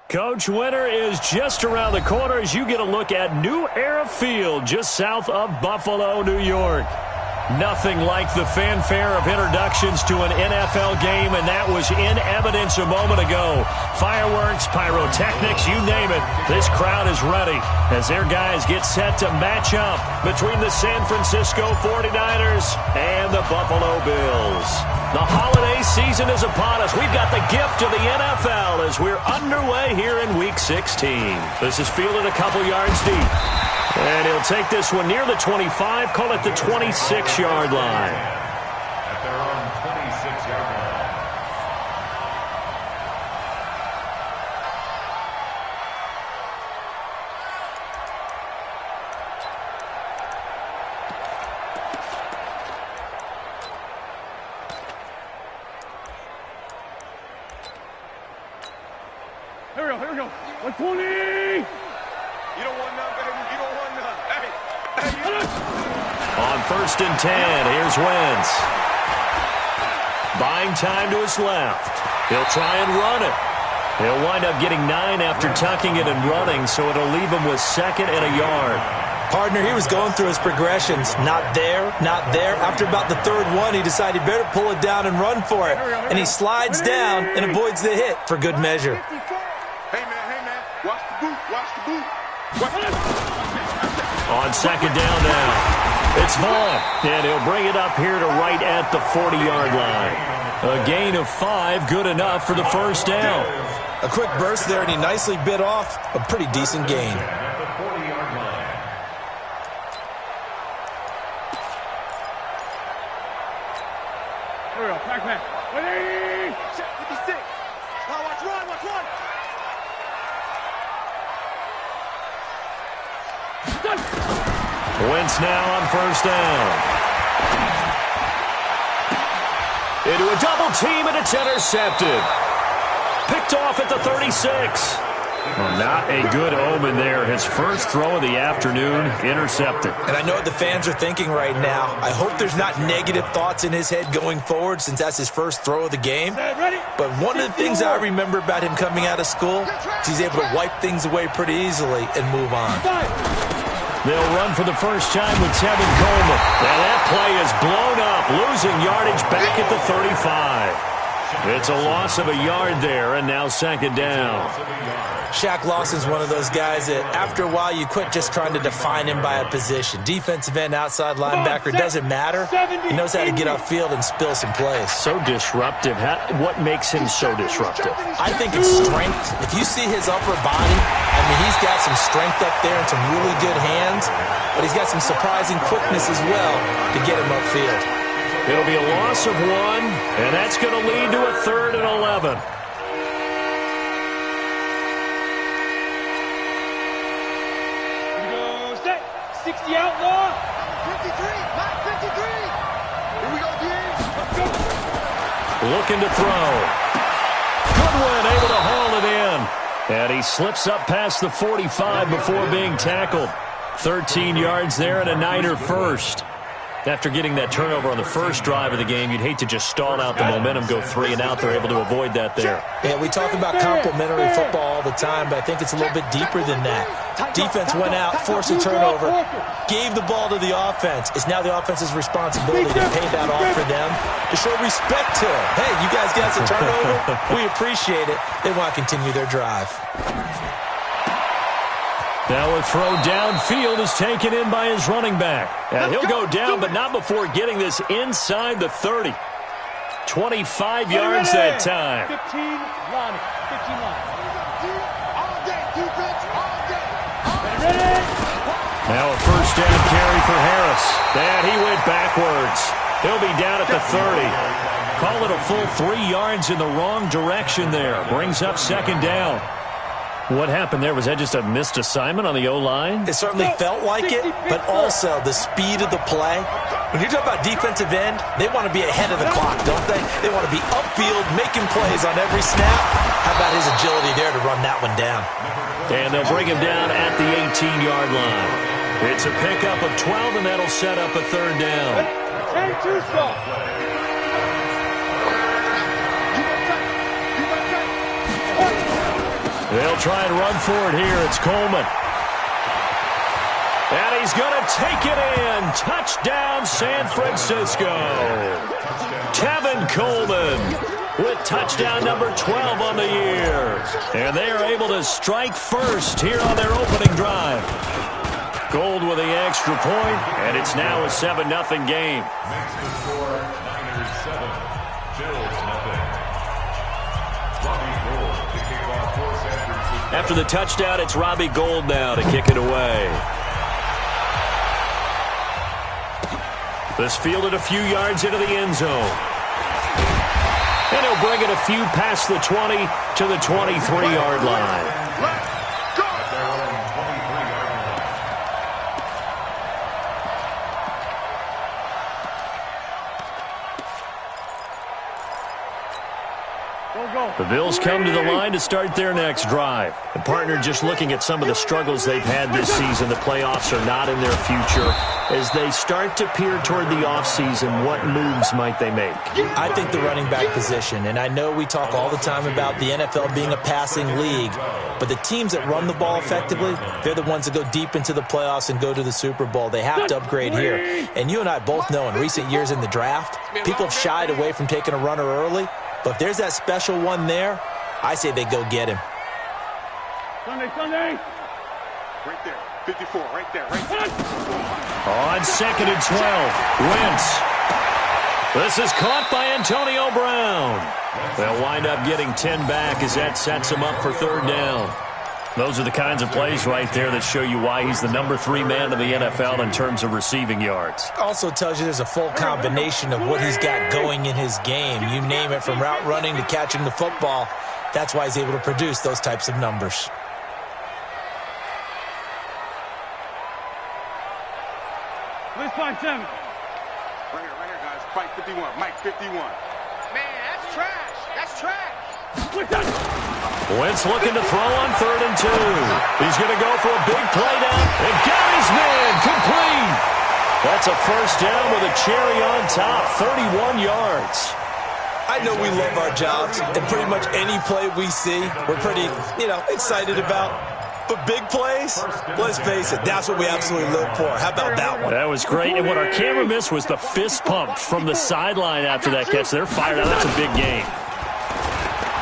Coach, winter is just around the corner as you get a look at New Era Field just south of Buffalo, New York. Nothing like the fanfare of introductions to an NFL game, and that was in evidence a moment ago. Fireworks, pyrotechnics, you name it. This crowd is ready as their guys get set to match up between the San Francisco 49ers and the Buffalo Bills. The holiday season is upon us. We've got the gift of the NFL as we're underway here in Week 16. This is fielded a couple yards deep. And he'll take this one near the 25, call it the 26-yard line. At their own 26-yard line. Here we go. 120! You don't want none, baby. You don't want none. On 1st and 10, here's Wentz. Buying time to his left. He'll try and run it. He'll wind up getting 9 after tucking it and running, so it'll leave him with 2nd and a yard. Partner, he was going through his progressions. Not there, not there. After about the 3rd one, he decided he better pull it down and run for it. And he slides down and avoids the hit for good measure. Hey, man. Watch the boot. On 2nd down now, it's Vaughn, and he'll bring it up here to right at the 40-yard line. A gain of 5, good enough for the 1st down. A quick burst there, and he nicely bit off a pretty decent gain. At the 40-yard line. Here we go. Pac-Man. 56. Watch run. Wentz now on 1st down. Into a double team, and it's intercepted. Picked off at the 36. Well, not a good omen there. His first throw of the afternoon, intercepted. And I know what the fans are thinking right now. I hope there's not negative thoughts in his head going forward since that's his first throw of the game. But one of the things I remember about him coming out of school is he's able to wipe things away pretty easily and move on. They'll run for the first time with Tevin Coleman. And that play is blown up, losing yardage back at the 35. It's a loss of a yard there, and now 2nd down. Shaq Lawson's one of those guys that after a while you quit just trying to define him by a position. Defensive end, outside linebacker, doesn't matter. He knows how to get upfield and spill some plays. So disruptive. What makes him so disruptive? I think it's strength. If you see his upper body, I mean, he's got some strength up there and some really good hands, but he's got some surprising quickness as well to get him upfield. It'll be a loss of 1, and that's going to lead to a 3rd and 11. Go set. 60 outlaw. 53. Here we go, D. Looking to throw. Goodwin able to haul it in. And he slips up past the 45 before being tackled. 13 yards there and a Niner first. After getting that turnover on the first drive of the game, you'd hate to just stall out the momentum, go 3 and out. They're able to avoid that there. Yeah, we talk about complementary football all the time, but I think it's a little bit deeper than that. Defense went out, forced a turnover, gave the ball to the offense. It's now the offense's responsibility to pay that off for them, to show respect to them. Hey, you guys got some turnover? We appreciate it. They want to continue their drive. Now a throw downfield is taken in by his running back. And he'll go down, but not before getting this inside the 30. 25 yards that time. 15 line. All day, defense, all day. Now a first down carry for Harris. And he went backwards. He'll be down at the 30. Call it a full 3 yards in the wrong direction there. Brings up 2nd down. What happened there? Was that just a missed assignment on the O-line? It certainly felt like it, but also the speed of the play. When you talk about defensive end, they want to be ahead of the clock, don't they? They want to be upfield, making plays on every snap. How about his agility there to run that one down? And they'll bring him down at the 18-yard line. It's a pickup of 12, and that'll set up a 3rd down. They'll try and run for it here. It's Coleman. And he's going to take it in. Touchdown, San Francisco. Tevin Coleman with touchdown number 12 on the year. And they are able to strike first here on their opening drive. Gold with the extra point, and it's now a 7-0 game. Makes the score Niners 7, Bills 0. Robbie Gould to kick off for San Francisco. After the touchdown, it's Robbie Gould now to kick it away. This fielded a few yards into the end zone. And he'll bring it a few past the 20 to the 23-yard line. At their own 23-yard line. The Bills come to the line to start their next drive. And partner, just looking at some of the struggles they've had this season, the playoffs are not in their future. As they start to peer toward the offseason, what moves might they make? I think the running back position, and I know we talk all the time about the NFL being a passing league, but the teams that run the ball effectively, they're the ones that go deep into the playoffs and go to the Super Bowl. They have to upgrade here. And you and I both know in recent years in the draft, people have shied away from taking a runner early, but if there's that special one there, I say they go get him. Sunday. Right there. 54, right there, right there. On 2nd and 12, Wentz. This is caught by Antonio Brown. They'll wind up getting 10 back as that sets him up for 3rd down. Those are the kinds of plays right there that show you why he's the number 3 man in the NFL in terms of receiving yards. Also tells you there's a full combination of what he's got going in his game. You name it, from route running to catching the football. That's why he's able to produce those types of numbers. Let's find 7. Right here, guys. Fight 51. Mike 51. Man, that's trash. That's trash. Wentz looking to throw on 3rd and 2. He's going to go for a big play down and got his man complete. That's a 1st down with a cherry on top, 31 yards. I know we love our jobs, and pretty much any play we see, we're pretty, excited about. But big plays, let's face it, that's what we absolutely live for. How about that one? That was great, and what our camera missed was the fist pump from the sideline after that catch. They're fired out. That's a big game.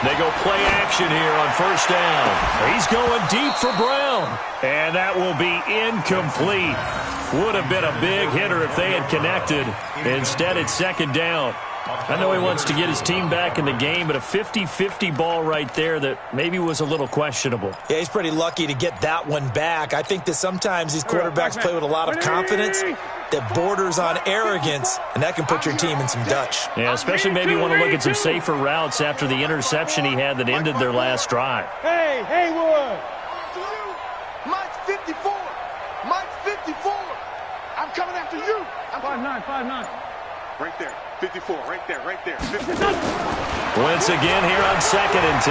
They go play action here on 1st down. He's going deep for Brown, and that will be incomplete. Would have been a big hitter if they had connected. Instead, it's 2nd down. I know he wants to get his team back in the game, but a 50-50 ball right there that maybe was a little questionable. Yeah, he's pretty lucky to get that one back. I think that sometimes these quarterbacks play with a lot of confidence that borders on arrogance, and that can put your team in some Dutch. Yeah, especially maybe you want to look at some safer routes after the interception he had that ended their last drive. Hey, Haywood. Mike's 54. Mike's 54. I'm coming after you. 5'9". Right there. 54, right there, right there. 54. Once again here on 2nd and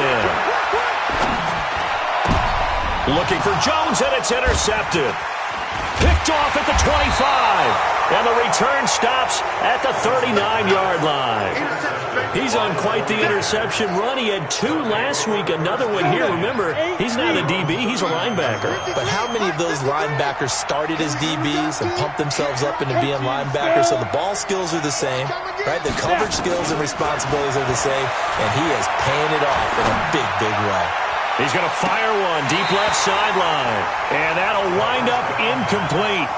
10. Looking for Jones, and it's intercepted. Picked off at the 25. And the return stops at the 39-yard line. He's on quite the interception run. He had 2 last week, another one here. Remember, he's not a DB, he's a linebacker. But how many of those linebackers started as DBs and pumped themselves up into being linebackers? So the ball skills are the same, right? The coverage skills and responsibilities are the same, and he is paying it off in a big, big way. He's going to fire one deep left sideline, and that'll wind up incomplete.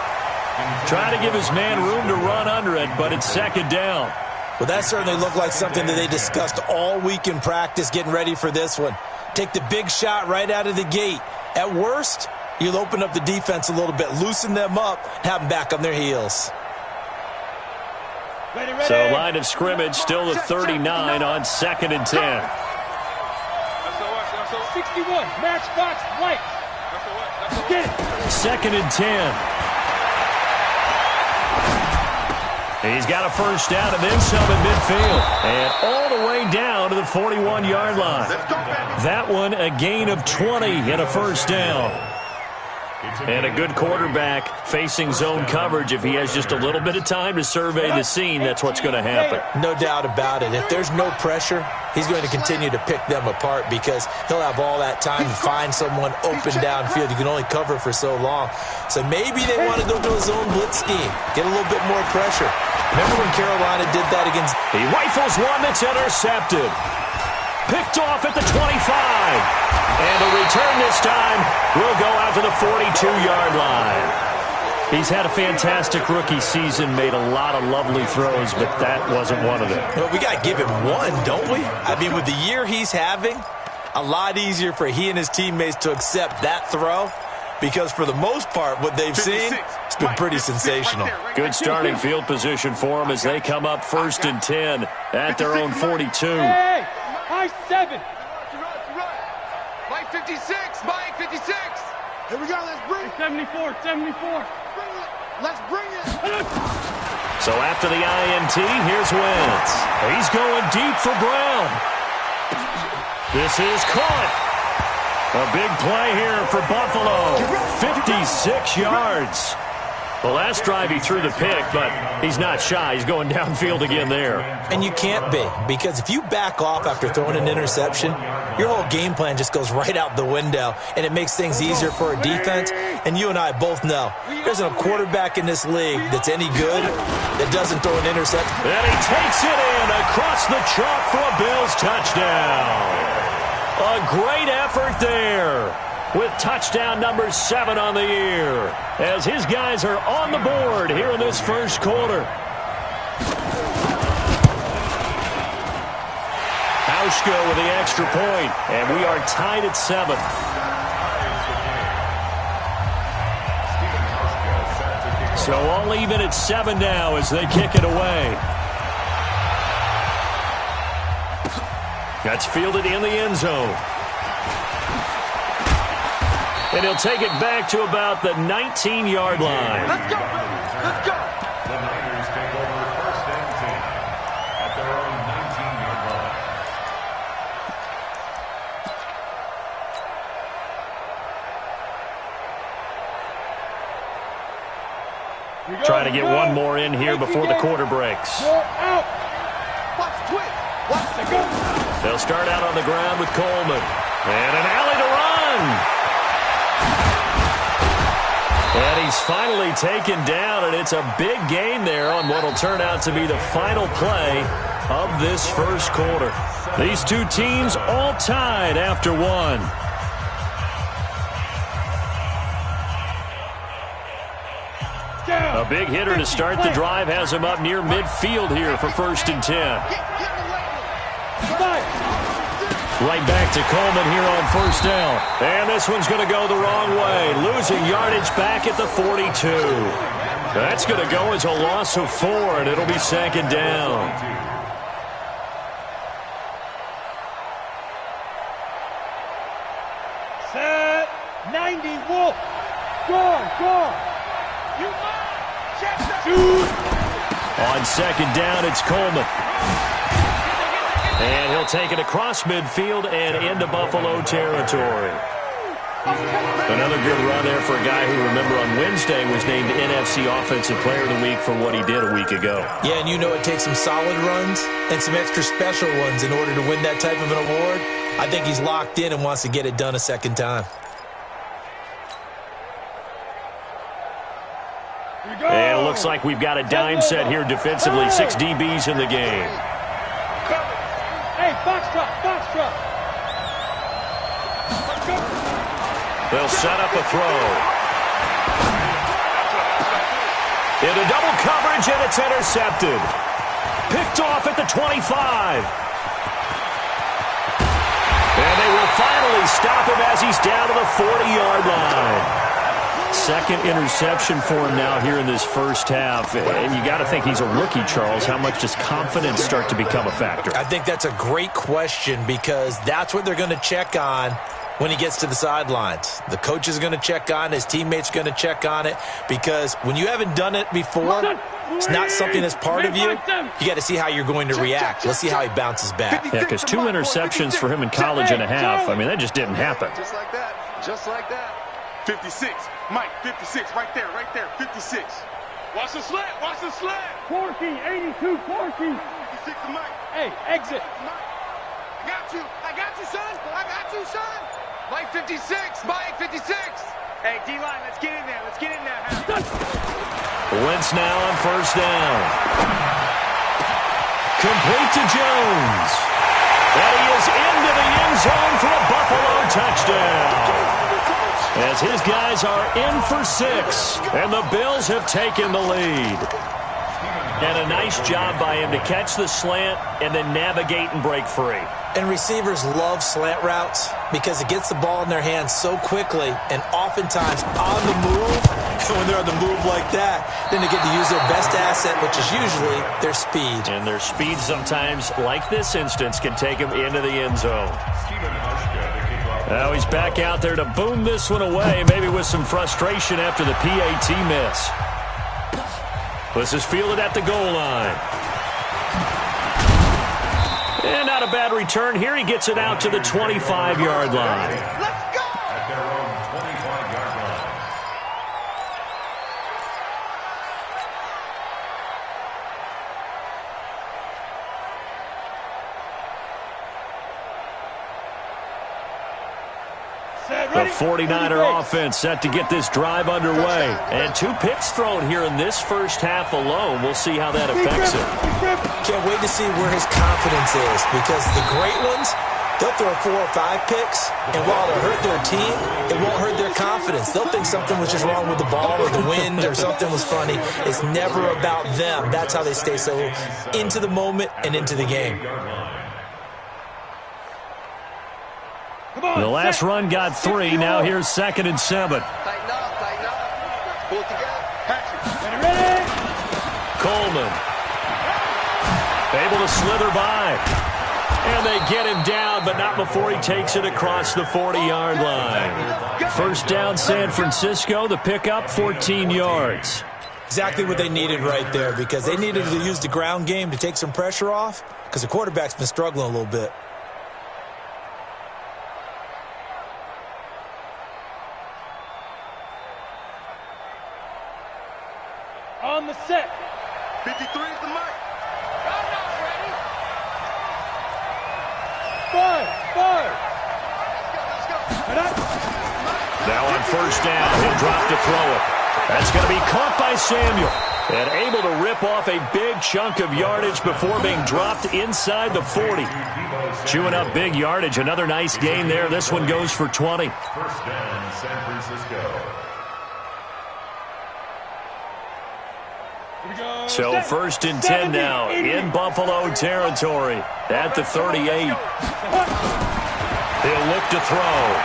Trying to give his man room to run under it, but it's 2nd down. Well, that certainly looked like something that they discussed all week in practice, getting ready for this one. Take the big shot right out of the gate. At worst, you'll open up the defense a little bit, loosen them up, have them back on their heels. Ready. So line of scrimmage still at 39 on 2nd and 10. 61, matchbox white. Get it. 2nd and 10. He's got a 1st down and then some in midfield. And all the way down to the 41-yard line. That one a gain of 20 and a 1st down. And a good quarterback facing zone coverage, if he has just a little bit of time to survey the scene, that's what's going to happen. No doubt about it. If there's no pressure, he's going to continue to pick them apart because he'll have all that time to find someone open downfield. You can only cover for so long. So maybe they want to go to a zone blitz scheme, get a little bit more pressure. Remember when Carolina did that against... He rifles one that's intercepted. Picked off at the 25. And the return this time will go out to the 42-yard line. He's had a fantastic rookie season, made a lot of lovely throws, but that wasn't one of them. Well, we got to give him one, don't we? I mean, with the year he's having, a lot easier for he and his teammates to accept that throw because for the most part, what they've seen, it's been pretty sensational. Good starting field position for them as they come up 1st and 10 at their own 42. Hey, high 7. Mike 56, Mike 56. Here we go, let's bring it. 74, 74. Let's bring it. So after the INT, here's Wentz. He's going deep for Brown. This is caught. A big play here for Buffalo. 56 yards. The last drive he threw the pick, but he's not shy. He's going downfield again there. And you can't be, because if you back off after throwing an interception, your whole game plan just goes right out the window, and it makes things easier for a defense. And you and I both know there's a quarterback in this league that's any good that doesn't throw an interception. And he takes it in across the chalk for a Bills touchdown. A great effort there with touchdown number 7 on the year as his guys are on the board here in this first quarter. Hauschko with the extra point, and we are tied at 7. So all even at 7 now as they kick it away. That's fielded in the end zone. And he'll take it back to about the 19-yard line. Let's go, let's go. The Niners take over 1st and 10 at their own 19-yard line. Trying to get one more in here before the quarter breaks. Out. Watch twist. Watch the go. They'll start out on the ground with Coleman. And an alley to run. And he's finally taken down, and it's a big gain there on what will turn out to be the final play of this first quarter. These two teams all tied after one. A big hitter to start the drive has him up near midfield here for 1st and 10. Right back to Coleman here on 1st down. And this one's going to go the wrong way. Losing yardage back at the 42. That's going to go as a loss of 4, and it'll be 2nd down. Set. 90, Wolf. Go. Shoot. On 2nd down, it's Coleman. And he'll take it across midfield and into Buffalo territory. Another good run there for a guy who, remember, on Wednesday was named NFC Offensive Player of the Week for what he did a week ago. Yeah, and you know it takes some solid runs and some extra special ones in order to win that type of an award. I think he's locked in and wants to get it done a 2nd time. And it looks like we've got a dime set here defensively. 6 DBs in the game. Hey, box truck. They'll set up a throw. Into double coverage, and it's intercepted. Picked off at the 25. And they will finally stop him as he's down to the 40-yard line. 2nd interception for him now here in this first half. And you got to think he's a rookie, Charles. How much does confidence start to become a factor? I think that's a great question because that's what they're going to check on when he gets to the sidelines. The coach is going to check on it. His teammates are going to check on it because when you haven't done it before, it's not something that's part of you. You got to see how you're going to react. Let's see how he bounces back. Yeah, because 2 interceptions for him in college and a half, I mean, that just didn't happen. Just like that. Just like that. 56. Mike, 56. Right there, 56. Watch the slant. Watch the slant. Corky, 82, Corky. 56 to Mike. Hey, exit. Mike. I got you. I got you, son. I got you, son. Mike 56. Mike 56. Hey, D-line, let's get in there. Let's get in there. Wentz now on first down. Complete to Jones. And he is into the end zone for a Buffalo touchdown. As his guys are in for 6, and the Bills have taken the lead. And a nice job by him to catch the slant and then navigate and break free. And receivers love slant routes because it gets the ball in their hands so quickly and oftentimes on the move. And when they're on the move like that, then they get to use their best asset, which is usually their speed. And their speed sometimes, like this instance, can take them into the end zone. Now he's back out there to boom this one away, maybe with some frustration after the PAT miss. This is fielded at the goal line. And not a bad return here. He gets it out to the 25-yard line. Let's go. At their own 25-yard line. The 49er offense set to get this drive underway. And 2 picks thrown here in this first half alone. We'll see how that affects him. Can't wait to see where his confidence is because the great ones, they'll throw 4 or 5 picks, and while it'll hurt their team, it won't hurt their confidence. They'll think something was just wrong with the ball or the wind or something was funny. It's never about them. That's how they stay so into the moment and into the game. The last run got 3. Now here's 2nd and 7. Tighten up, tighten up. Pull it together. Get ready. Coleman. Able to slither by. And they get him down, but not before he takes it across the 40-yard line. First down, San Francisco. The pickup, 14 yards. Exactly what they needed right there because they needed to use the ground game to take some pressure off because the quarterback's been struggling a little bit. On the set. 53 is the Mike. I'm not ready. 5. Let's go. Head up. Now on first down, he'll drop to throw it. That's going to be caught by Samuel. And able to rip off a big chunk of yardage before being dropped inside the 40. Chewing up big yardage. Another nice gain there. This one goes for 20. First down, San Francisco. So first and 10 now in Buffalo territory at the 38. He'll look to throw.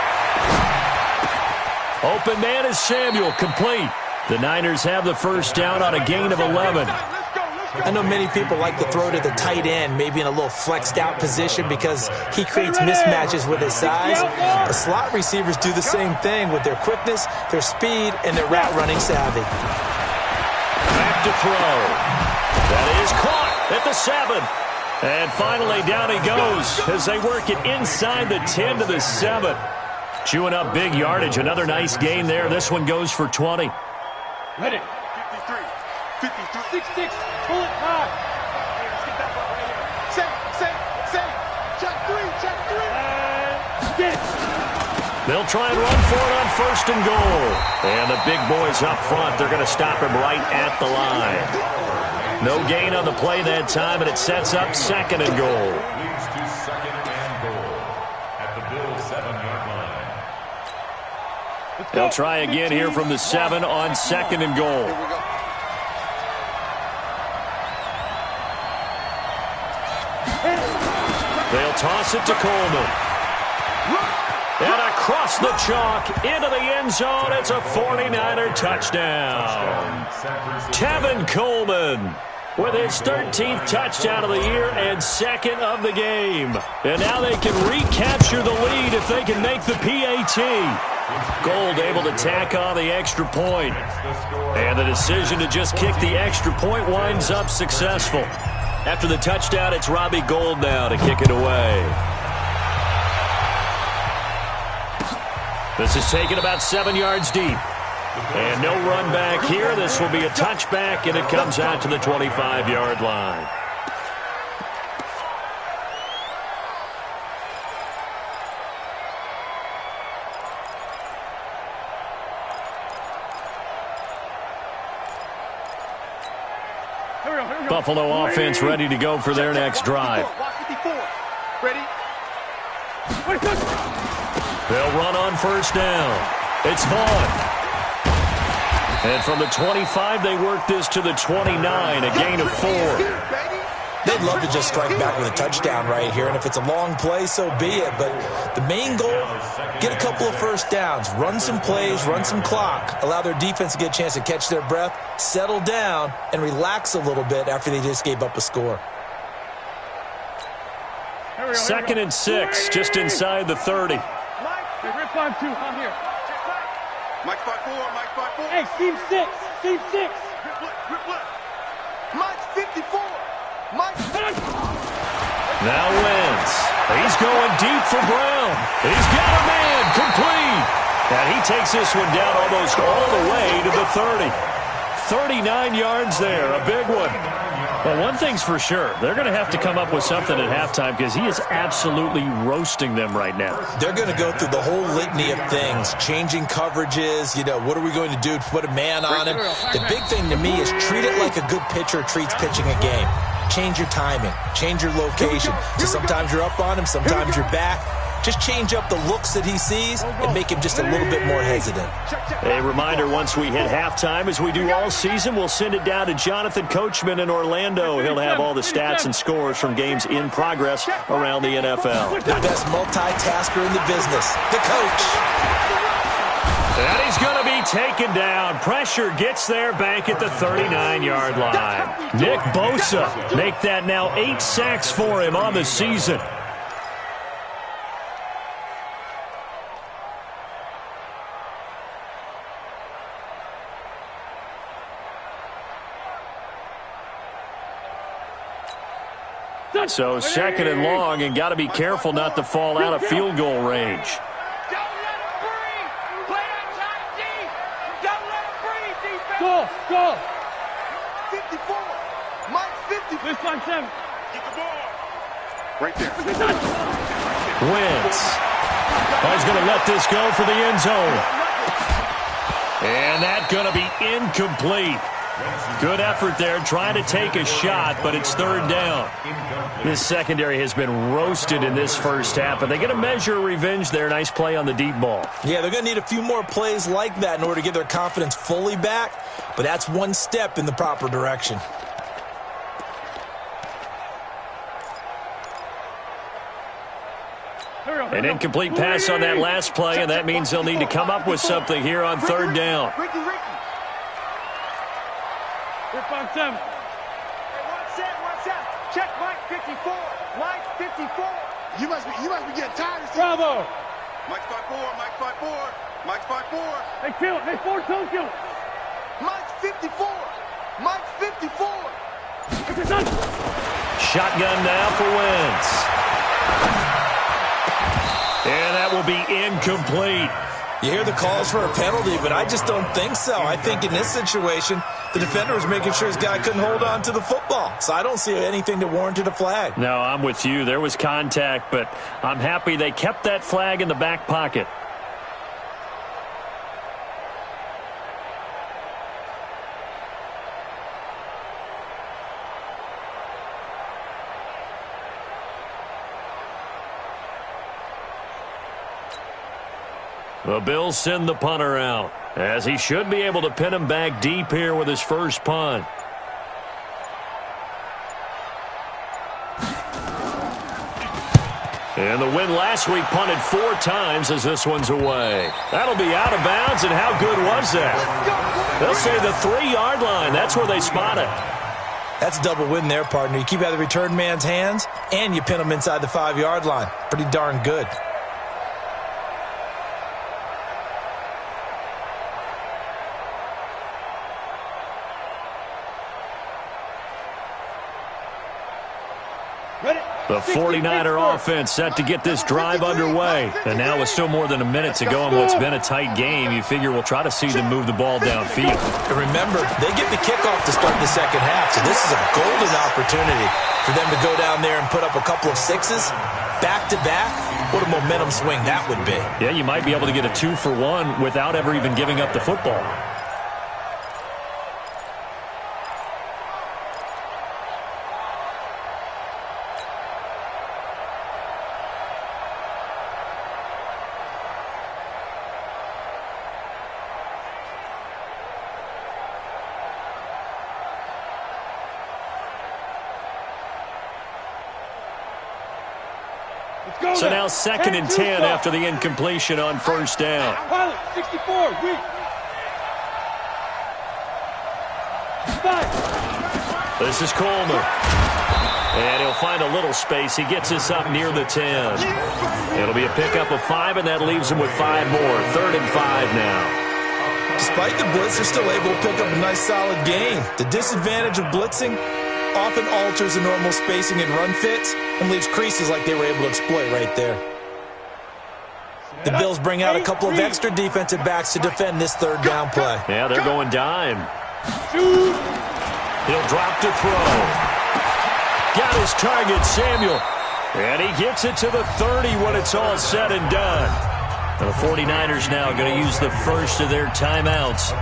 Open man is Samuel, complete. The Niners have the first down on a gain of 11. I know many people like to throw to the tight end, maybe in a little flexed out position because he creates mismatches with his size. The slot receivers do the same thing with their quickness, their speed, and their route running savvy. Back to throw. That is caught at the 7. And finally down he goes as they work it inside the 10 to the 7. Chewing up big yardage. Another nice gain there. This one goes for 20. Ready. 53. 53. 6. Pull it high. Let's get that ball right here. Safe. Check 3. And get it. They'll try and run for it on first and goal. And the big boys up front, they're going to stop him right at the line. No gain on the play that time, and it sets up 2nd and goal. Leads to 2nd and goal at the Bills' 7-yard line. They'll try again here from the 7 on 2nd and goal. Here we go. They'll toss it to Coleman. And across the chalk into the end zone. It's a 49er touchdown. Tevin Coleman with his 13th touchdown of the year and 2nd of the game. And now they can recapture the lead if they can make the PAT. Gold able to tack on the extra point. And the decision to just kick the extra point winds up successful. After the touchdown, it's Robbie Gould now to kick it away. This is taken about 7 yards deep. And no run back here. This will be a touchback, and it comes out to the 25-yard line. Buffalo offense ready to go for their next drive. Ready? They'll run on first down. It's Vaughn. And from the 25, they work this to the 29, a gain of 4. They'd love to just strike back with a touchdown right here, and if it's a long play, so be it. But the main goal, get a couple of first downs, run some plays, run some clock, allow their defense to get a chance to catch their breath, settle down, and relax a little bit after they just gave up a score. 2nd and 6, just inside the 30. Rip 5-2, I'm here. Mike 5-4, Mike 5-4. Hey, Steve 6, Steve 6. Rip left. Mike 54. Mike. Now Wentz. He's going deep for Brown. He's got a man complete. And he takes this one down almost all the way to the 30. 39 yards there, a big one. Well, one thing's for sure. They're going to have to come up with something at halftime because he is absolutely roasting them right now. They're going to go through the whole litany of things, changing coverages, what are we going to do to put a man on him? The big thing to me is treat it like a good pitcher treats pitching a game. Change your timing, change your location. So sometimes you're up on him, sometimes you're back. Just change up the looks that he sees and make him just a little bit more hesitant. A reminder, once we hit halftime, as we do all season, we'll send it down to Jonathan Coachman in Orlando. He'll have all the stats and scores from games in progress around the NFL. The best multitasker in the business, the coach. And he's going to be taken down. Pressure gets there back at the 39-yard line. Nick Bosa make that now 8 sacks for him on the season. So 2nd and long, and got to be careful not to fall out of field goal range. Don't let him breathe. Play outside deep. Don't let him breathe, defense. Go. 54. Mike 50. This time 7. Get the ball. Right there. Wentz. He's going to let this go for the end zone. And that's going to be incomplete. Good effort there, trying to take a shot, but it's 3rd down. This secondary has been roasted in this first half, but they get a measure of revenge there. Nice play on the deep ball. Yeah, they're going to need a few more plays like that in order to get their confidence fully back, but that's one step in the proper direction. An incomplete pass on that last play, and that means they'll need to come up with something here on 3rd down. Rip 5-7. One set. Check Mike 54. Mike 54. You must be getting tired of Bravo. Mike 5-4, Mike 5-4, Mike 5-4. Hey, kill it. Hey, 4 toe kill it. Mike 54. Mike 54. Shotgun now for Wentz. And that will be incomplete. You hear the calls for a penalty, but I just don't think so. I think in this situation, the defender was making sure his guy couldn't hold on to the football. So I don't see anything that warranted a flag. No, I'm with you. There was contact, but I'm happy they kept that flag in the back pocket. The Bills send the punter out, as he should be able to pin him back deep here with his first punt. And the win last week punted 4 times as this one's away. That'll be out of bounds, and how good was that? They'll say the 3-yard line. That's where they spot it. That's a double win there, partner. You keep out of the return man's hands, and you pin him inside the 5-yard line. Pretty darn good. The 49er offense set to get this drive underway. And now with still more than a minute to go in what's been a tight game, you figure we'll try to see them move the ball downfield. And remember, they get the kickoff to start the second half, so this is a golden opportunity for them to go down there and put up a couple of sixes back-to-back. What a momentum swing that would be. Yeah, you might be able to get a 2-for-1 without ever even giving up the football. So now 2nd and 10 after the incompletion on first down. Pilot, 64, weak. 5. This is Coleman. And he'll find a little space. He gets us up near the 10. It'll be a pickup of 5, and that leaves him with 5 more. 3rd and 5 now. Despite the blitz, they're still able to pick up a nice, solid gain. The disadvantage of blitzing often alters the normal spacing and run fits and leaves creases like they were able to exploit right there. The Bills bring out a couple of extra defensive backs to defend this 3rd down play. Yeah, they're going dime. He'll drop to throw. Got his target, Samuel. And he gets it to the 30 when it's all said and done. And the 49ers now going to use the first of their timeouts,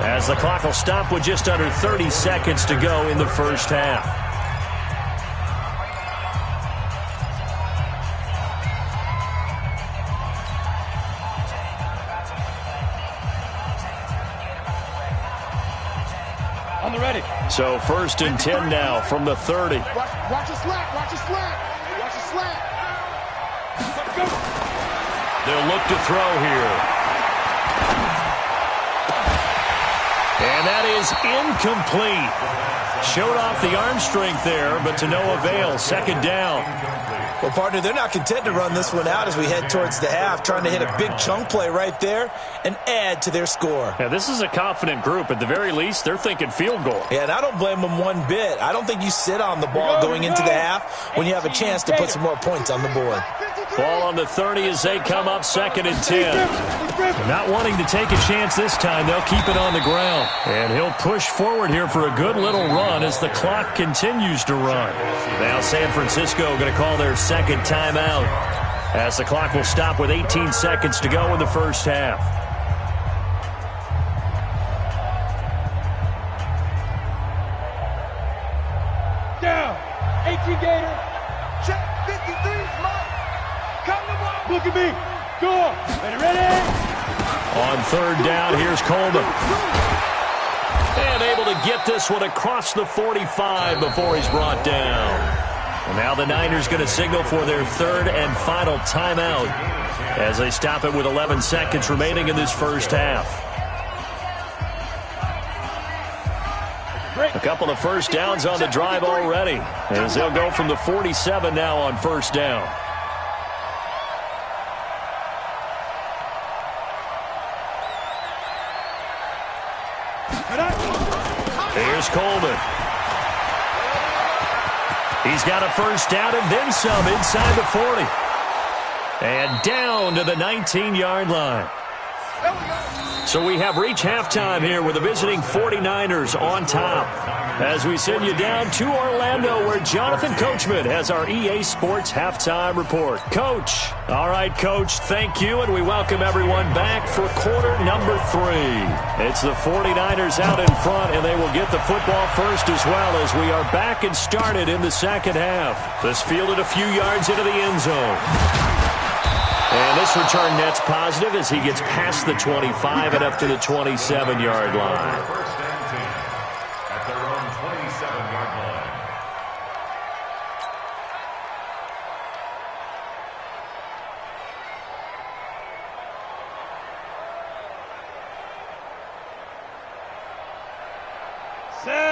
as the clock will stop with just under 30 seconds to go in the first half. On the ready. So 1st and 10 now from the 30. Watch a slant. Watch a slant. Watch a slant. They'll look to throw here. And that is incomplete. Showed off the arm strength there, but to no avail. 2nd down. Well, partner, they're not content to run this one out as we head towards the half, trying to hit a big chunk play right there and add to their score. Yeah, this is a confident group. At the very least, they're thinking field goal. Yeah, and I don't blame them one bit. I don't think you sit on the ball going into the half when you have a chance to put some more points on the board. Ball on the 30 as they come up 2nd and 10. Not wanting to take a chance this time, they'll keep it on the ground. And he'll push forward here for a good little run as the clock continues to run. Now San Francisco going to call their 2nd timeout, as the clock will stop with 18 seconds to go in the first half. Down. 18 Gator. Check 53's mark. Come to ball. Look at me. Go. Ready? On 3rd down, here's Coleman. And able to get this one across the 45 before he's brought down. And now the Niners going to signal for their 3rd and final timeout as they stop it with 11 seconds remaining in this first half. A couple of first downs on the drive already, as they'll go from the 47 now on 1st down. Here's Coleman. He's got a 1st down and then some inside the 40. And down to the 19-yard line. So we have reached halftime here with the visiting 49ers on top, as we send you down to Orlando, where Jonathan Coachman has our EA Sports Halftime Report. Coach. All right, Coach, thank you, and we welcome everyone back for quarter number 3. It's the 49ers out in front, and they will get the football first as well, as we are back and started in the second half. This fielded a few yards into the end zone. And this return net's positive as he gets past the 25 and up to the 27-yard line. First and 10 at their own 27-yard line.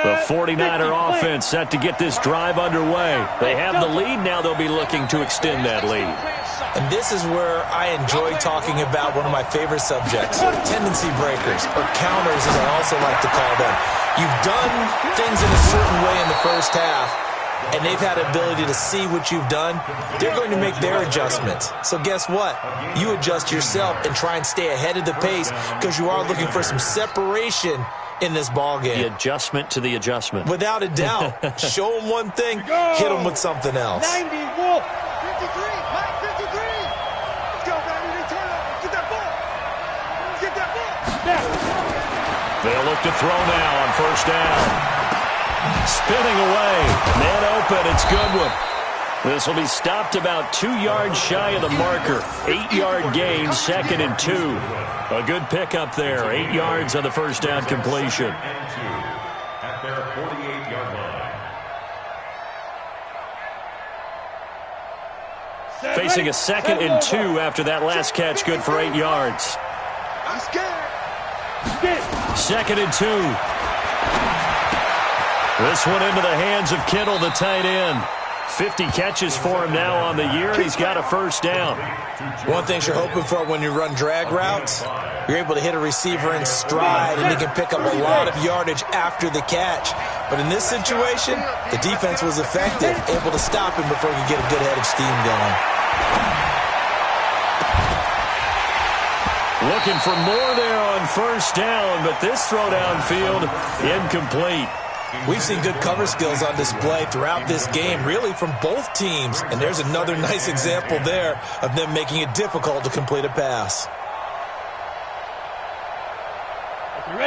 The 49er offense set to get this drive underway. They have the lead. Now they'll be looking to extend that lead. And this is where I enjoy talking about one of my favorite subjects, tendency breakers, or counters as I also like to call them. You've done things in a certain way in the first half, and they've had the ability to see what you've done, they're going to make their adjustments. So guess what? You adjust yourself and try and stay ahead of the pace because you are looking for some separation in this ball game. The adjustment to the adjustment. Without a doubt. Show them one thing, hit them with something else. 90, Wolf. 53, Mike 53. Let's go, baby. Return over. Get that ball. Get that ball. They'll look to throw now on first down. Spinning away. Man open. It's Goodwin. This will be stopped about 2 yards shy of the marker. 8-yard gain, 2nd and 2. A good pickup there. 8 yards on the first down completion. At their 48-yard line. Facing a 2nd and 2 after that last catch. Good for 8 yards. I'm scared. 2nd and 2. This one into the hands of Kittle, the tight end. 50 catches for him now on the year, and he's got a first down. One thing you're hoping for when you run drag routes, you're able to hit a receiver in stride, and he can pick up a lot of yardage after the catch. But in this situation, the defense was effective, able to stop him before he could get a good head of steam going. Looking for more there on first down, but this throw downfield incomplete. We've seen good cover skills on display throughout this game, really from both teams. And there's another nice example there of them making it difficult to complete a pass.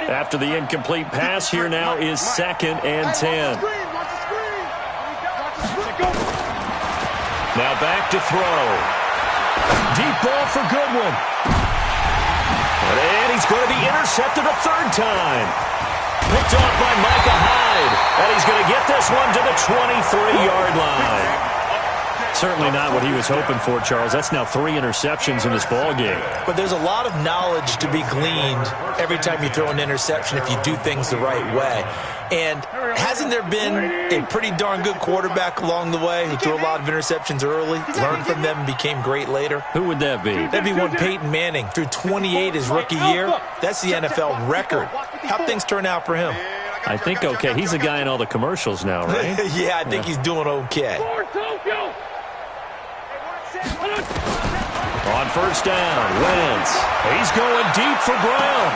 After the incomplete pass, here now is 2nd and 10. Now back to throw. Deep ball for Goodwin. And he's going to be intercepted a third time. Picked off by Micah Hyde. And he's going to get this one to the 23-yard line. Certainly not what he was hoping for, Charles. That's now 3 interceptions in this ball game. But there's a lot of knowledge to be gleaned every time you throw an interception if you do things the right way. And hasn't there been a pretty darn good quarterback along the way who threw a lot of interceptions early, learned from them, and became great later? Who would that be? That'd be one Peyton Manning. Threw 28 his rookie year. That's the NFL record. How'd things turn out for him? I think okay. He's a guy in all the commercials now, right? Yeah, I think he's doing okay. On first down, Wentz. He's going deep for Brown.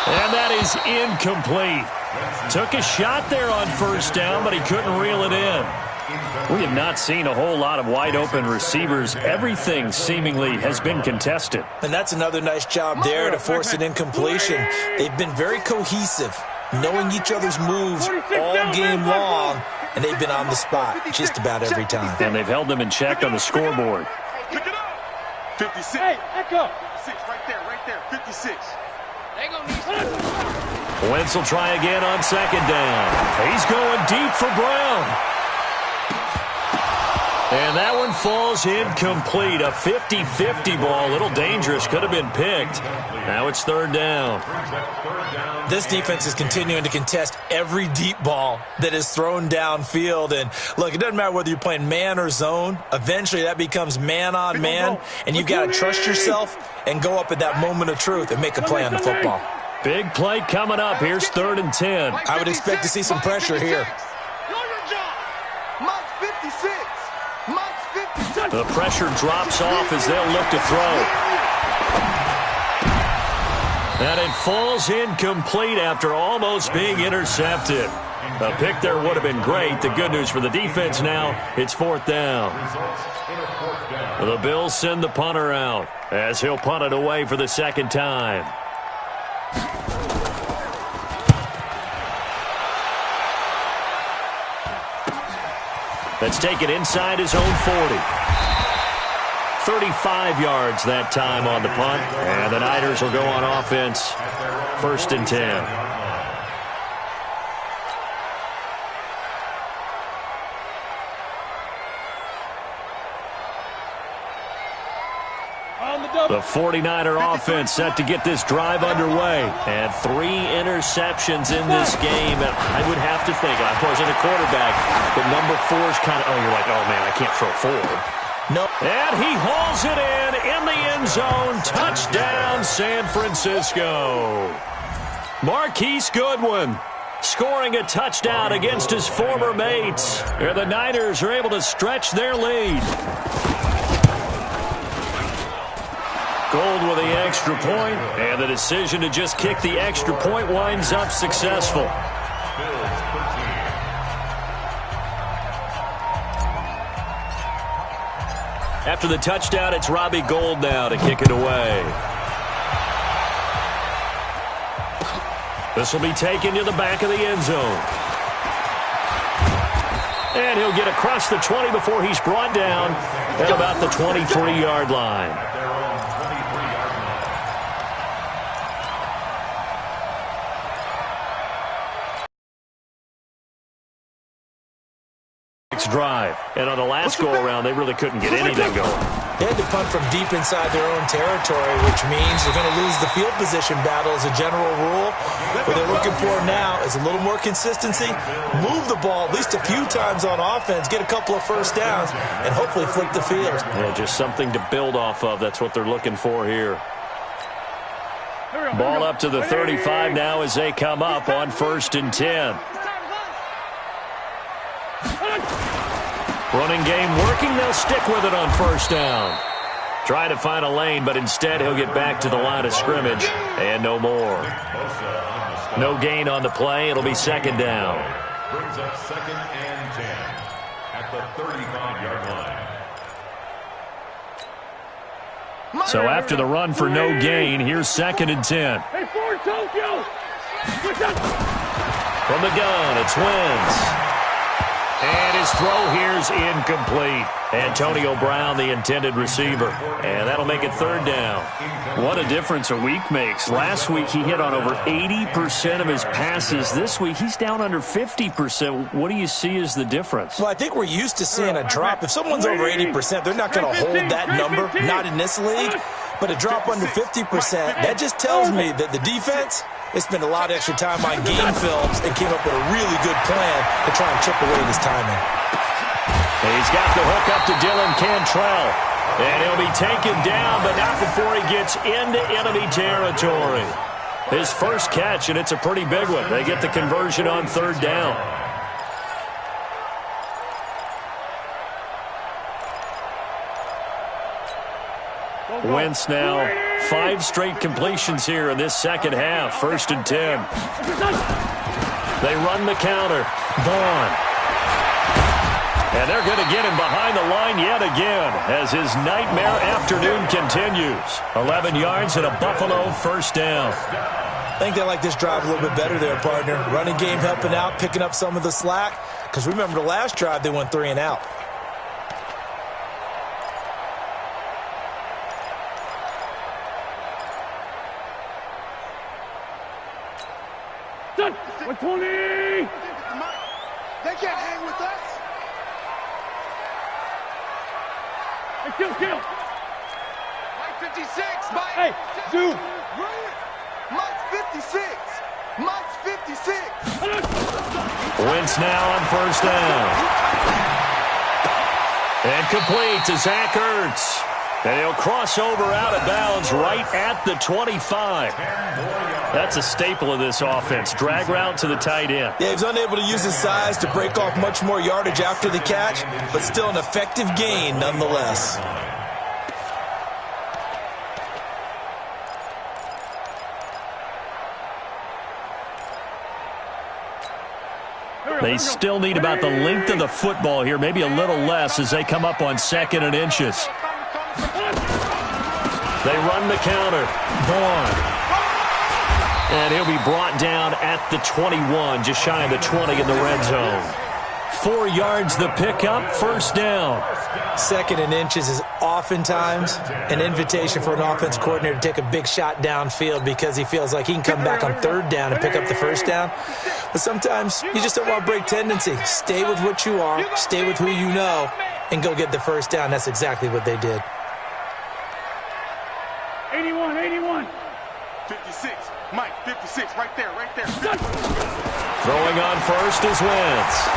And that is incomplete. Took a shot there on first down, but he couldn't reel it in. We have not seen a whole lot of wide-open receivers. Everything seemingly has been contested. And that's another nice job there to force an incompletion. They've been very cohesive, knowing each other's moves all game long, and they've been on the spot just about every time. And they've held them in check on the scoreboard. Pick it up. 56. Hey, echo. 56, right there, 56. They gonna need Wentz will try again on second down. He's going deep for Brown. And that one falls incomplete. A 50-50 ball. A little dangerous. Could have been picked. Now it's third down. This defense is continuing to contest every deep ball that is thrown downfield. And, look, it doesn't matter whether you're playing man or zone. Eventually that becomes man on man. And you've got to trust yourself and go up at that moment of truth and make a play on the football. Big play coming up. Here's 3rd and 10. I would expect to see some pressure here. Mike 56. Mike 56. The pressure drops off as they'll look to throw. And it falls incomplete after almost being intercepted. A pick there would have been great. The good news for the defense now, it's 4th down. The Bills send the punter out as he'll punt it away for the 2nd time. Let's take it inside his own 40. 35 yards that time on the punt. And the Niners will go on offense. 1st and 10. The 49er offense set to get this drive underway. And 3 interceptions in this game. And I would have to think, I wasn't a quarterback, but number 4 is kind of, you're like, oh, man, I can't throw 4. No. And he hauls it in the end zone. Touchdown, San Francisco. Marquise Goodwin. scoring a touchdown against his former mates. And the Niners are able to stretch their lead. Gold with the extra point, and the decision to just kick the extra point winds up successful. After the touchdown, it's Robbie Gould now to kick it away. This will be taken to the back of the end zone. And he'll get across the 20 before he's brought down at about the 23-yard line. Drive. And on the last go-around, they really couldn't get anything going. They had to punt from deep inside their own territory, which means they're going to lose the field position battle as a general rule. What they're looking for now is a little more consistency, move the ball at least a few times on offense, get a couple of first downs, and hopefully flip the field. Yeah, just something to build off of. That's what they're looking for here. Ball up to the 35 now as they come up on 1st and 10. Running game working. They'll stick with it on 1st down. Trying to find a lane, but instead he'll get back to the line of scrimmage and no more. No gain on the play. It'll be 2nd down. Brings up 2nd and 10 at the 35-yard line. So after the run for no gain, here's 2nd and 10. Hey, Ford, Tokyo! From the gun, it's Wentz. And his throw here's incomplete. Antonio Brown, the intended receiver. And that'll make it 3rd down. What a difference a week makes. Last week he hit on over 80% of his passes. This week he's down under 50%. What do you see as the difference? Well, I think we're used to seeing a drop. If someone's over 80%, they're not going to hold that number, not in this league. But a drop under 50%, that just tells me that the defense, they spent a lot of extra time on game films and came up with a really good plan to try and chip away at his timing. He's got the hook up to Dylan Cantrell. And he'll be taken down, but not before he gets into enemy territory. His first catch, and it's a pretty big one. They get the conversion on 3rd down. Wentz now 5 straight completions here in this 2nd half. 1st and 10. They run the counter. Vaughn. And they're going to get him behind the line yet again as his nightmare afternoon continues. 11 yards and a Buffalo 1st down. I think they like this drive a little bit better there, partner. Running game helping out, picking up some of the slack. Because remember the last drive, they went 3 and out. Done. 120. They can't hang with us. Hey, kill. Mike 56, Mike. Hey, Zoo. Mike 56. Mike 56. Wentz now on 1st down. And complete to Zach Ertz. And he'll cross over out of bounds right at the 25. That's a staple of this offense. Drag route to the tight end. Yeah, he's unable to use his size to break off much more yardage after the catch, but still an effective gain nonetheless. They still need about the length of the football here, maybe a little less as they come up on 2nd and inches. They run the counter. Vaughn. And he'll be brought down at the 21, just shy of the 20 in the red zone. 4 yards the pickup, 1st down. 2nd and inches is oftentimes an invitation for an offense coordinator to take a big shot downfield because he feels like he can come back on 3rd down and pick up the 1st down. But sometimes you just don't want to break tendency. Stay with what you are, stay with who you know, and go get the 1st down. That's exactly what they did. 81. 56. Mike, 56, right there. Throwing on 1st is Wentz.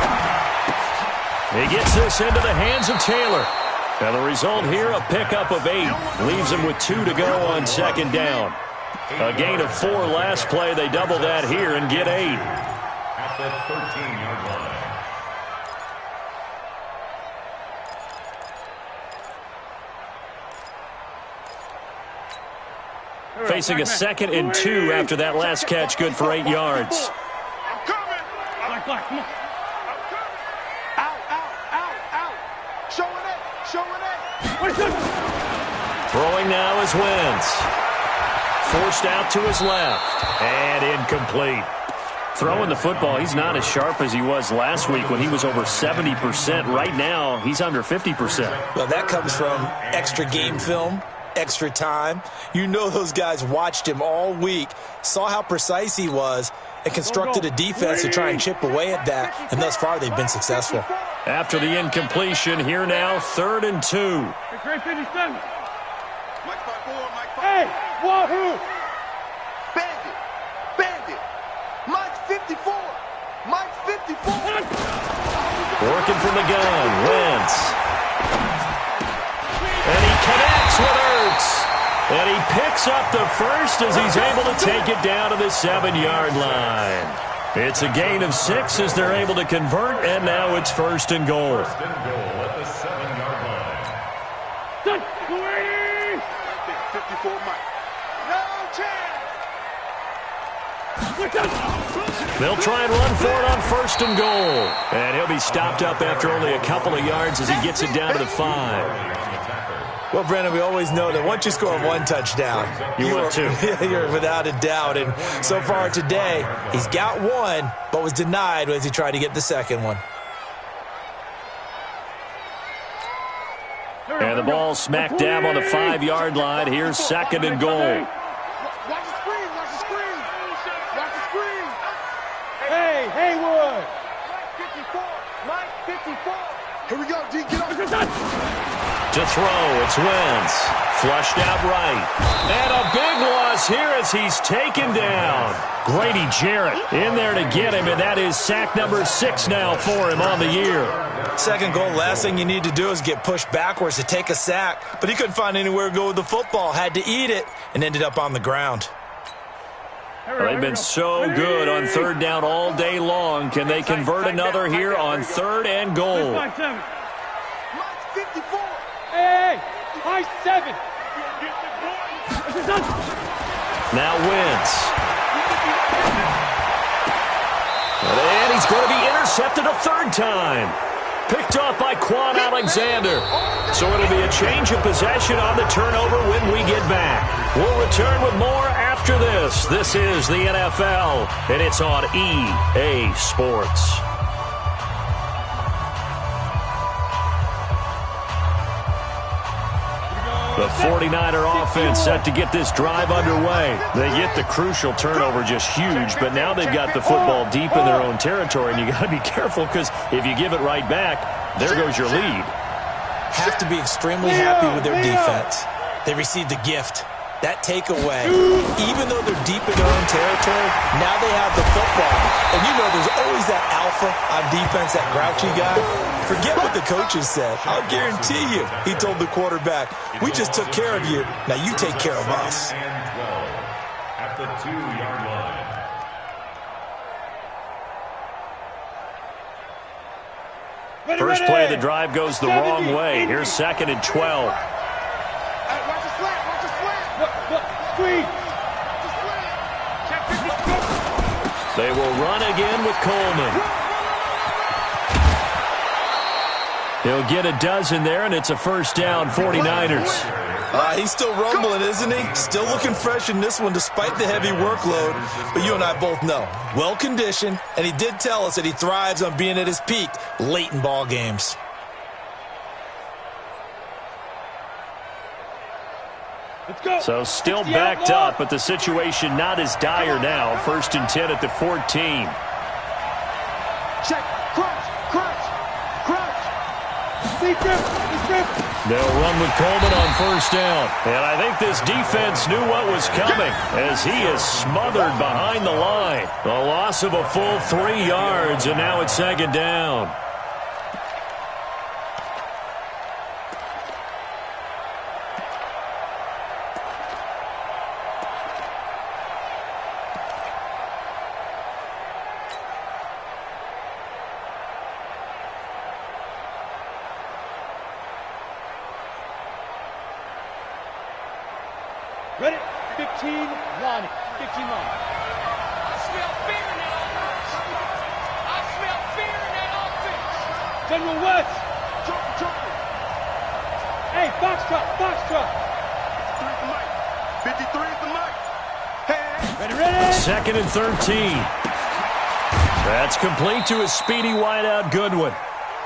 He gets this into the hands of Taylor. And the result here, a pickup of 8. Leaves him with 2 to go on 2nd down. A gain of 4 last play. They double that here and get 8. the 13-yard line. Facing a 2nd and 2 after that last catch, good for 8 yards. I'm coming. Black, come on. I'm coming. Out. Showing it. Wait, good. Throwing now is Wentz. Forced out to his left. And incomplete. Throwing the football, he's not as sharp as he was last week when he was over 70%. Right now, he's under 50%. Well, that comes from extra game film, extra time. You know those guys watched him all week, saw how precise he was, and constructed a defense to try and chip away at that, and thus far they've been successful. After the incompletion, here now, 3rd and 2. Hey, Great 57. Mike 5-4, Mike 5. Hey, wahoo. Bandit. Mike 54. Mike 54. Working from the gun, Wentz. And he connects with Ertz. And he picks up the first as he's able to take it down to the 7-yard line. It's a gain of 6 as they're able to convert, and now it's 1st and goal. 1st and goal at the 7-yard line. Done. 3. 54, Mike. No chance. Wait, done. They'll try and run for it on 1st and goal. And he'll be stopped up after only a couple of yards as he gets it down to the 5. Well, Brandon, we always know that once you score 1 touchdown, you're without a doubt. And so far today, he's got 1, but was denied as he tried to get the 2nd one. And the ball smack dab on the 5-yard line. Here's 2nd and goal. Watch the screen. Hey, Haywood. Mike 54. Here we go, D. Get on. To throw, it's Wentz. Flushed out right. And a big loss here as he's taken down. Grady Jarrett in there to get him, and that is sack number 6 now for him on the year. 2nd goal, last thing you need to do is get pushed backwards to take a sack. But he couldn't find anywhere to go with the football, had to eat it, and ended up on the ground. Well, they've been so good on 3rd down all day long. Can they convert another here on 3rd and goal? Mike 7. Mike 54. Hey, Mike 7. Now Wentz. And he's going to be intercepted a 3rd time. Picked off by Quan Alexander. So it'll be a change of possession on the turnover when we get back. We'll return with more after this. This is the NFL, and it's on EA Sports. The 49er offense set to get this drive underway. They get the crucial turnover, just huge, but now they've got the football deep in their own territory, and you got to be careful because if you give it right back, there goes your lead. Have to be extremely happy with their defense. They received a gift. That takeaway, even though they're deep in their own territory, now they have the football. And you know there's always that alpha on defense, that grouchy guy. Forget what the coaches said. I'll guarantee you, he told the quarterback, we just took care of you. Now you take care of us. And 12 at the 2-yard line. First play of the drive goes the wrong way. Here's 2nd and 12. Watch the slant. Screen. They will run again with Coleman. He'll get a dozen there, and it's a 1st down, 49ers. He's still rumbling, isn't he? Still looking fresh in this one despite the heavy workload. But you and I both know, well-conditioned, and he did tell us that he thrives on being at his peak late in ball games. So still backed up, but the situation not as dire now. 1st and 10 at the 14. Check. Crunch. They'll run with Coleman on 1st down. And I think this defense knew what was coming as he is smothered behind the line. The loss of a full 3 yards, and now it's 2nd down. Ready? 15, Lonnie. 15, Lonnie. I smell fear in that offense. I smell fear in that offense. General West. Joker. Hey, Foxtrot. 53 is the mic. Hey. Ready? Second and 13. That's complete to a speedy wideout Goodwin.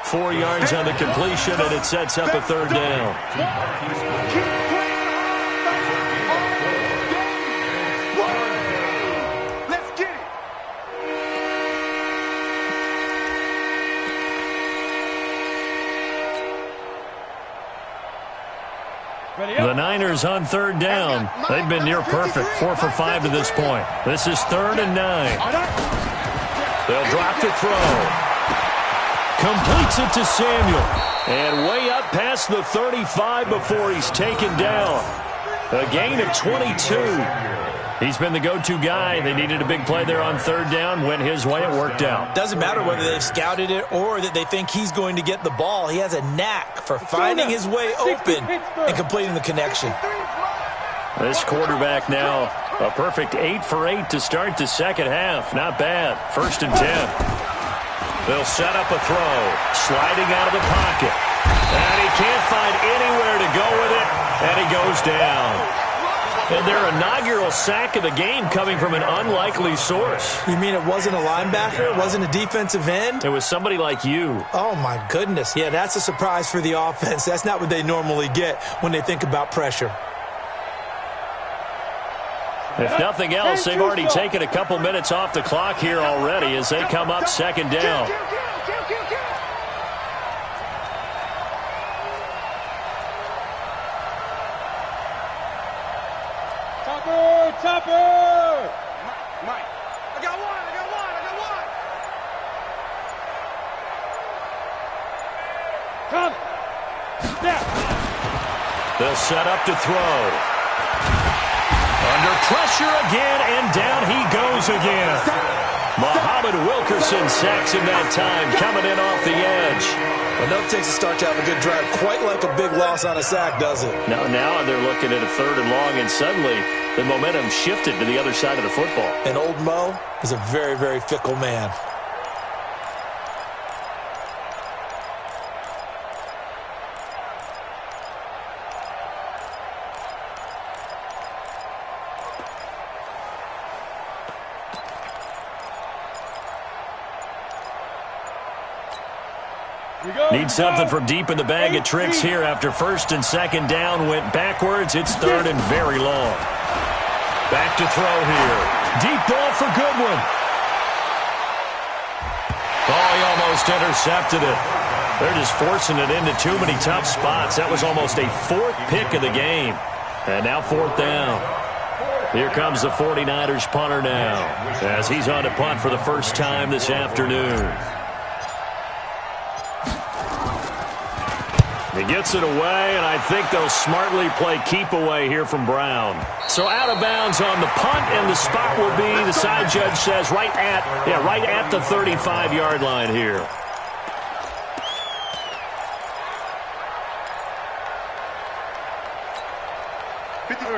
4 yards on the completion, and it sets up a third down. Let's get it. Ready The up. Niners on third down. They've been near perfect, 4 for 5 to this point. This is 3rd and 9. They'll drop to throw. Completes it to Samuel. And way up past the 35 before he's taken down. A gain of 22. He's been the go-to guy. They needed a big play there on third down. Went his way. It worked out. Doesn't matter whether they've scouted it or that they think he's going to get the ball. He has a knack for finding his way open and completing the connection. This quarterback now, a perfect 8 for 8 to start the second half. Not bad. 1st and 10. They'll set up a throw. Sliding out of the pocket. And he can't find anywhere to go with it. And he goes down. And their inaugural sack of the game coming from an unlikely source. You mean it wasn't a linebacker? It wasn't a defensive end? It was somebody like you. Oh, my goodness. Yeah, that's a surprise for the offense. That's not what they normally get when they think about pressure. If nothing else, they've already taken a couple minutes off the clock here already as they come up second down. Topper! Mike. I got one. Come! Snap! They'll set up to throw. Under pressure again, and down he goes again. Muhammad Wilkerson sacks him that time, coming in off the edge. Enough takes a start to have a good drive, quite like a big loss on a sack, does it? Now they're looking at a 3rd and long, and suddenly the momentum shifted to the other side of the football. And old Mo is a very, very fickle man. Need something from deep in the bag of tricks here after 1st and 2nd down. Went backwards. It's 3rd and very long. Back to throw here. Deep ball for Goodwin. Oh, he almost intercepted it. They're just forcing it into too many tough spots. That was almost a 4th pick of the game. And now 4th down. Here comes the 49ers punter now as he's on to punt for the first time this afternoon. He gets it away, and I think they'll smartly play keep away here from Brown. So out of bounds on the punt, and the spot will be, the side judge says, right at the 35-yard line here.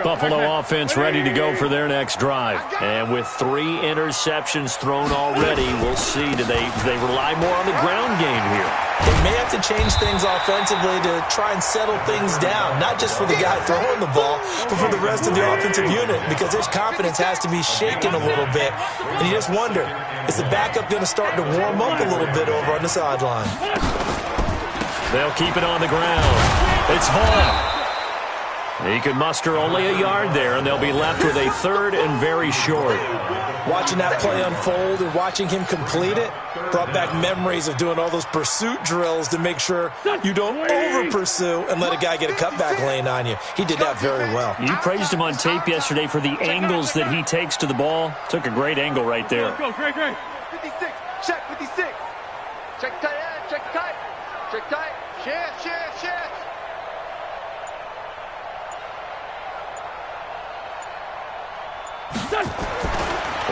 Buffalo offense ready to go for their next drive. And with 3 interceptions thrown already, we'll see. Do they rely more on the ground game here? They may have to change things offensively to try and settle things down, not just for the guy throwing the ball, but for the rest of the offensive unit, because his confidence has to be shaken a little bit. And you just wonder, is the backup going to start to warm up a little bit over on the sideline? They'll keep it on the ground. It's Hall. He could muster only a yard there, and they'll be left with a 3rd and very short. Watching that play unfold and watching him complete it brought back memories of doing all those pursuit drills to make sure you don't over-pursue and let a guy get a cutback lane on you. He did that very well. You praised him on tape yesterday for the angles that he takes to the ball. Took a great angle right there. Go, great. 56. Check 56. Check tight. Check tight. Check tight. Shift.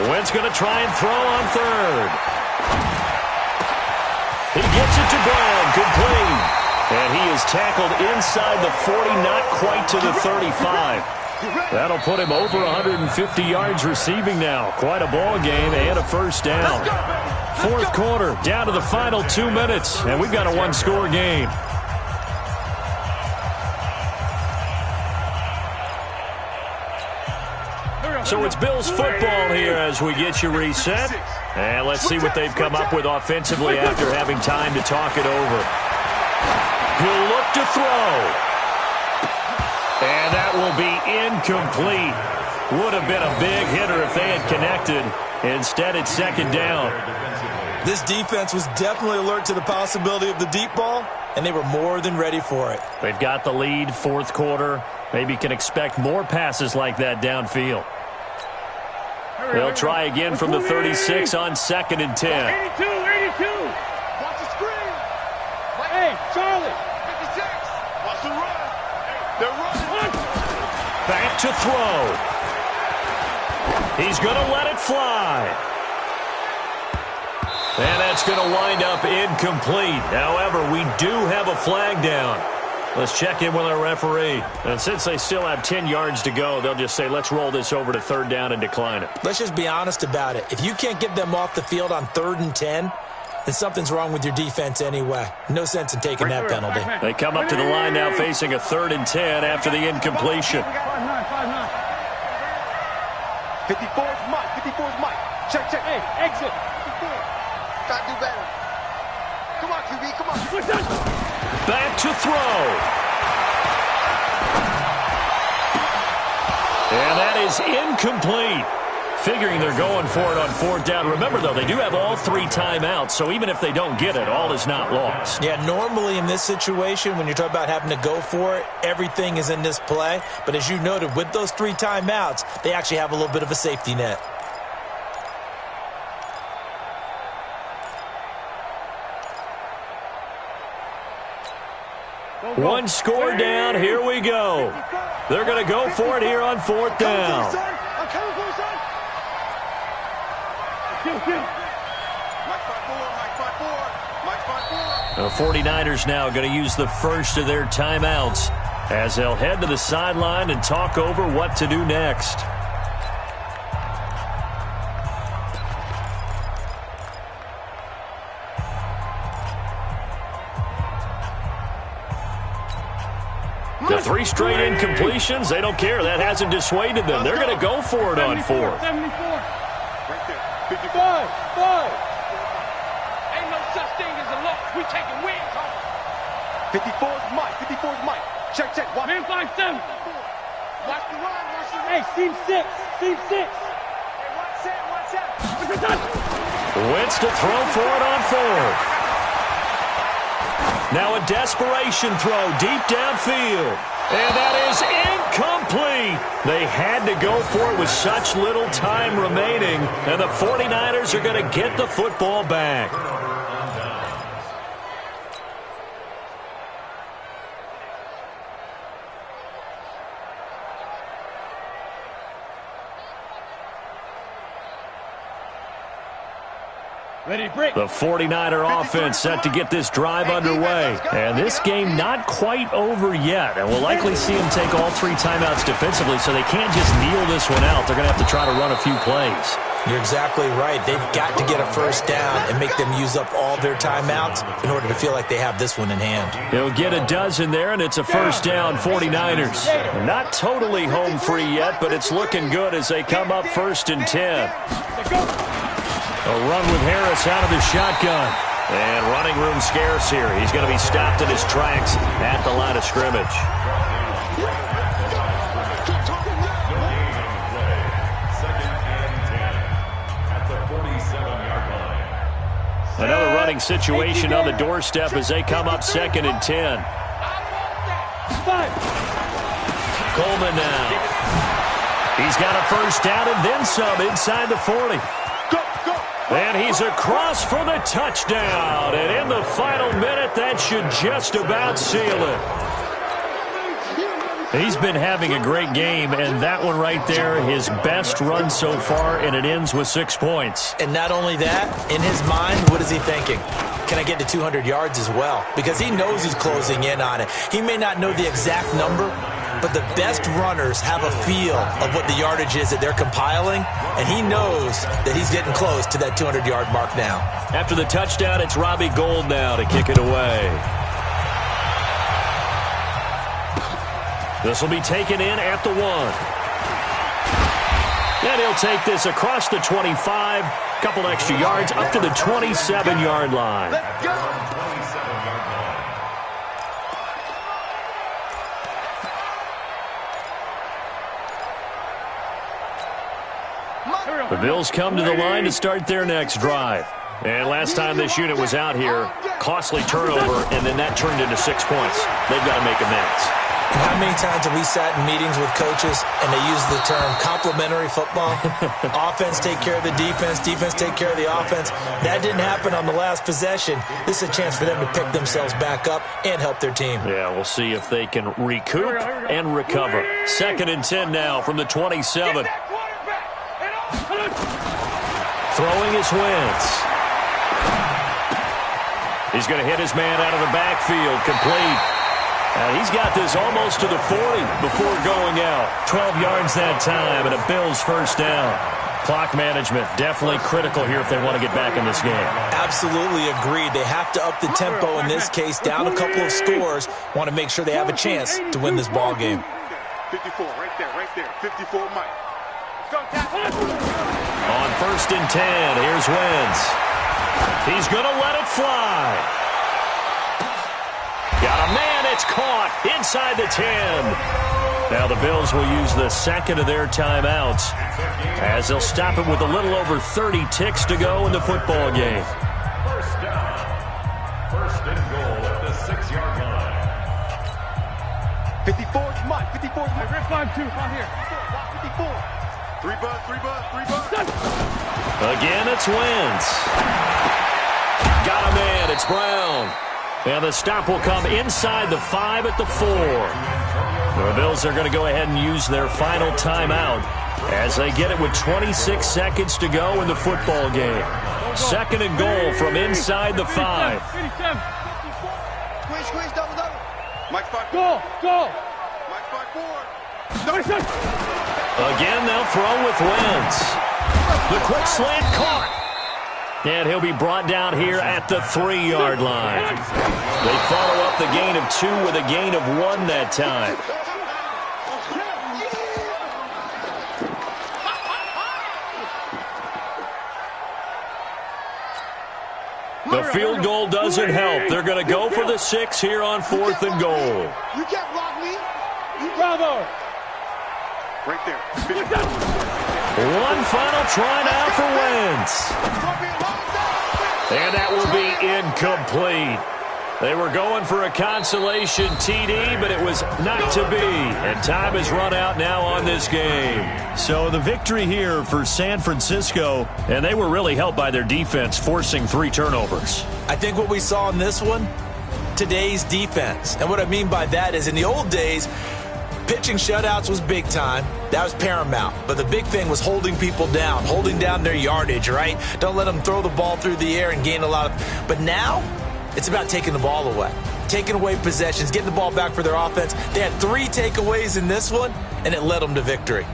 Wentz going to try and throw on 3rd. He gets it to Brown, complete. And he is tackled inside the 40, not quite to the 35. That'll put him over 150 yards receiving now. Quite a ball game and a first down. Fourth quarter, down to the final 2 minutes, and we've got a one-score game. So it's Bills football here as we get you reset. And let's see what they've come up with offensively after having time to talk it over. He'll look to throw. And that will be incomplete. Would have been a big hitter if they had connected. Instead, it's second down. This defense was definitely alert to the possibility of the deep ball, and they were more than ready for it. They've got the lead, fourth quarter. Maybe can expect more passes like that downfield. They'll try again from the 36 on 2nd and 10. 82, 82. Watch the screen. Hey, Charlie. 56. Watch the run. They're running. Back to throw. He's going to let it fly. And that's going to wind up incomplete. However, we do have a flag down. Let's check in with our referee. And since they still have 10 yards to go, they'll just say, let's roll this over to third down and decline it. Let's just be honest about it. If you can't get them off the field on 3rd and 10, then something's wrong with your defense anyway. No sense in taking that penalty. They come up to the line now facing a 3rd and 10 after the incompletion. 54's Mike. 54's Mike. Check. Hey, exit. 54. Gotta do better. Come on, QB. Come on. Back to throw. And that is incomplete. Figuring they're going for it on 4th down. Remember, though, they do have all 3 timeouts, so even if they don't get it, all is not lost. Yeah, normally in this situation, when you're talking about having to go for it, everything is in this play. But as you noted, with those 3 timeouts, they actually have a little bit of a safety net. One score down. Here we go. They're going to go for it here on 4th down. I'm coming for you, son. The 49ers now going to use the first of their timeouts as they'll head to the sideline and talk over what to do next. The 3 straight incompletions, they don't care. That hasn't dissuaded them. They're going to go for it on 4th. 74. Right there. 55. 5. Ain't no such thing as a loss. We taking wins home. 54's Mike. 54's Mike. Check. Watch. Man 5-7. Watch the run. Watch the run. Hey, seam 6. Seam 6. Hey, watch that. Wentz to throw for it on 4th. Now a desperation throw deep downfield. And that is incomplete. They had to go for it with such little time remaining. And the 49ers are going to get the football back. Ready, break. The 49er offense set to get this drive underway. And this game not quite over yet. And we'll likely see them take all 3 timeouts defensively, so they can't just kneel this one out. They're going to have to try to run a few plays. You're exactly right. They've got to get a first down and make them use up all their timeouts in order to feel like they have this one in hand. They'll get a dozen there, and it's a first down, 49ers. Not totally home free yet, but it's looking good as they come up 1st and 10. A run with Harris out of the shotgun. And running room scarce here. He's going to be stopped in his tracks at the line of scrimmage. Another running situation on the doorstep as they come up 2nd and 10. Coleman now. He's got a first down and then some inside the 40. And he's across for the touchdown. And in the final minute, that should just about seal it. He's been having a great game, and that one right there, his best run so far, and it ends with 6 points. And not only that, in his mind, what is he thinking? Can I get to 200 yards as well? Because he knows he's closing in on it. He may not know the exact number, but the best runners have a feel of what the yardage is that they're compiling, and he knows that he's getting close to that 200-yard mark now. After the touchdown, it's Robbie Gould now to kick it away. This will be taken in at the 1. And he'll take this across the 25, couple extra yards, up to the 27-yard line. Let's go. The Bills come to the line to start their next drive. And last time this unit was out here, costly turnover, and then that turned into 6 points. They've got to make amends. And how many times have we sat in meetings with coaches and they use the term complementary football? Offense take care of the defense, defense take care of the offense. That didn't happen on the last possession. This is a chance for them to pick themselves back up and help their team. Yeah, we'll see if they can recoup and recover. 2nd and 10 now from the 27. Throwing his Wentz. He's going to hit his man out of the backfield, complete. He's got this almost to the 40 before going out. 12 yards that time, and a Bills first down. Clock management definitely critical here if they want to get back in this game. Absolutely agreed. They have to up the tempo in this case, down a couple of scores. Want to make sure they have a chance to win this ball game. 54, right there. 54, Mike. On 1st and 10, here's Wentz. He's going to let it fly. Got a man, it's caught inside the 10. Now the Bills will use the second of their timeouts as they'll stop it with a little over 30 ticks to go in the football game. First down. 1st and goal at the 6-yard line. 54, Mike. 54, Mike. Red 5-2, right here. 54. 3 bud. Again, it's Wentz. Got a man, it's Brown. And the stop will come inside the 5 at the 4. The Bills are going to go ahead and use their final timeout as they get it with 26 seconds to go in the football game. 2nd and goal from inside the 5. Squeeze, double. Mike 5. Go. Mike 5-4. Again, they'll throw with Wentz. The quick slant caught. And he'll be brought down here at the 3-yard line. They follow up the gain of 2 with a gain of 1 that time. The field goal doesn't help. They're going to go for the 6 here on 4th and goal. You can't block me. Bravo. Right there. One final try now for Wentz. And that will be incomplete. They were going for a consolation TD, but it was not to be. And time has run out now on this game. So the victory here for San Francisco, and they were really helped by their defense, forcing 3 turnovers. I think what we saw in this one, today's defense. And what I mean by that is in the old days, pitching shutouts was big time. That was paramount. But the big thing was holding people down, holding down their yardage, right? Don't let them throw the ball through the air and gain a lot of... But now, it's about taking the ball away. Taking away possessions, getting the ball back for their offense. They had 3 takeaways in this one, and it led them to victory.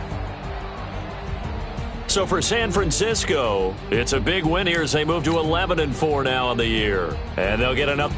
So for San Francisco, it's a big win here as they move to 11-4 now on the year. And they'll get another...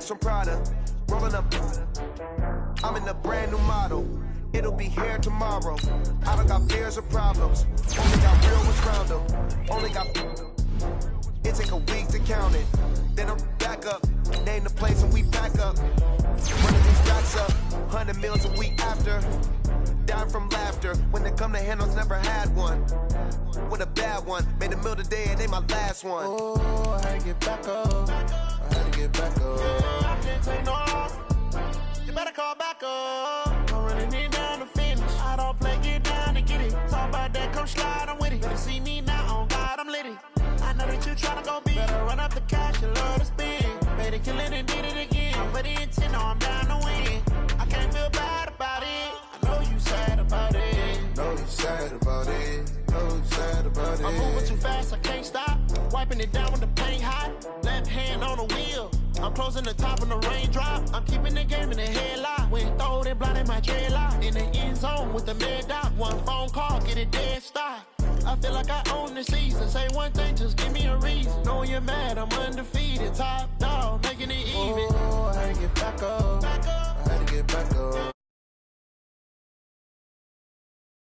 From Prada, rolling up. I'm in a brand new model. It'll be here tomorrow. I don't got fears or problems. Only got real ones round them. Only got. It take a week to count it. Then I'm back up, name the place and we back up. Running these racks up, 100 meals a week after. Dying from laughter, when it come to handles, never had one. With a bad one, made a meal today, it ain't my last one. Oh, I had to get back up, I had to get back up. I can't take no off, you better call back up. I'm running it down to finish, I don't play, get down to get it. Talk about that, come slide, I'm with it. Better see me now, on God, I'm litty. I know that you tryna go big, better run up the cash, you love to spend. Better kill it and did it again, I put in 10, I'm down to win. I can't feel bad about it, I know you sad about it. Know you sad about it, know you sad about it. I'm moving too fast, I can't stop. Wiping it down with the paint hot. Left hand on the wheel. I'm closing the top on the raindrop. I'm keeping the game in the headlock. When throwed and blinded my dreadlock. In the end zone with the mad dot. One phone call, get it dead stop. I feel like I own the season. Say one thing, just give me a reason. Knowing you're mad, I'm undefeated. Top dog, making it even. Oh, I had to get back up. I had to get back up.